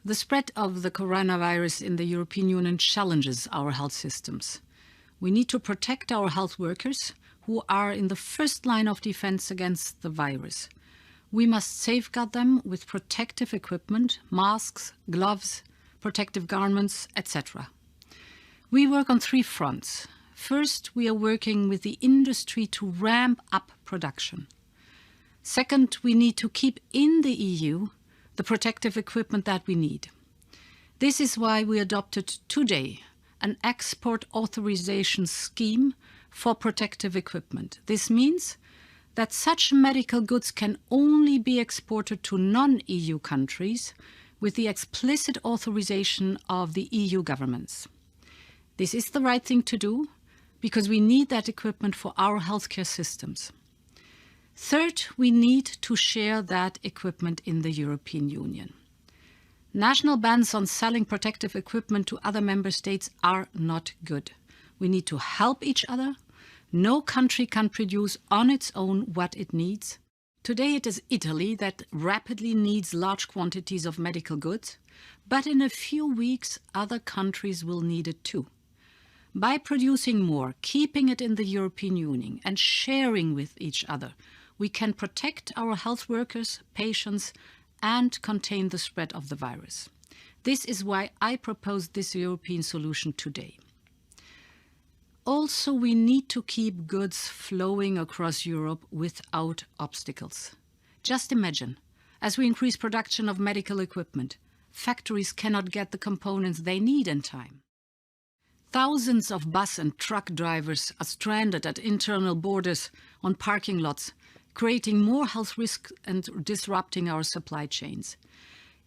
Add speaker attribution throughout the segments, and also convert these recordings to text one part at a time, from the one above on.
Speaker 1: The spread of the coronavirus in the European Union challenges our health systems. We need to protect our health workers who are in the first line of defense against the virus. We must safeguard them with protective equipment, masks, gloves, protective garments, etc. We work on 3 fronts. First, we are working with the industry to ramp up production. Second, we need to keep in the EU the protective equipment that we need. This is why we adopted today an export authorization scheme for protective equipment. This means that such medical goods can only be exported to non-EU countries with the explicit authorization of the EU governments. This is the right thing to do because we need that equipment for our healthcare systems. Third, we need to share that equipment in the European Union. National bans on selling protective equipment to other member states are not good. We need to help each other. No country can produce on its own what it needs. Today it is Italy that rapidly needs large quantities of medical goods, but in a few weeks other countries will need it too. By producing more, keeping it in the European Union and sharing with each other, we can protect our health workers, patients, and contain the spread of the virus. This is why I propose this European solution today. Also, we need to keep goods flowing across Europe without obstacles. Just imagine, as we increase production of medical equipment, factories cannot get the components they need in time. Thousands of bus and truck drivers are stranded at internal borders on parking lots, creating more health risks and disrupting our supply chains.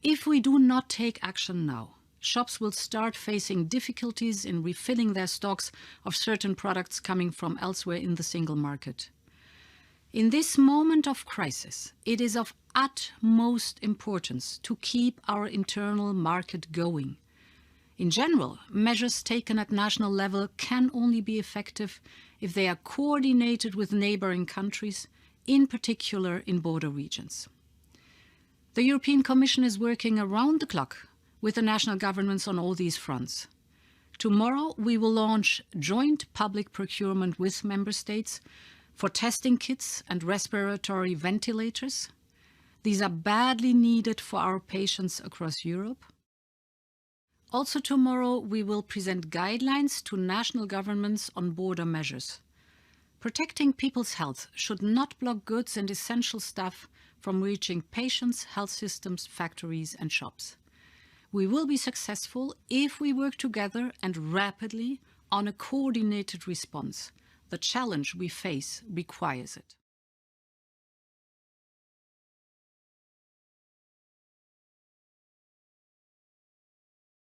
Speaker 1: If we do not take action now, shops will start facing difficulties in refilling their stocks of certain products coming from elsewhere in the single market. In this moment of crisis, it is of utmost importance to keep our internal market going. In general, measures taken at national level can only be effective if they are coordinated with neighboring countries, in particular in border regions. The European Commission is working around the clock with the national governments on all these fronts. Tomorrow we will launch joint public procurement with member states for testing kits and respiratory ventilators. These are badly needed for our patients across Europe. Also tomorrow we will present guidelines to national governments on border measures. Protecting people's health should not block goods and essential stuff from reaching patients, health systems, factories and shops. We will be successful if we work together and rapidly on a coordinated response. The challenge we face requires it.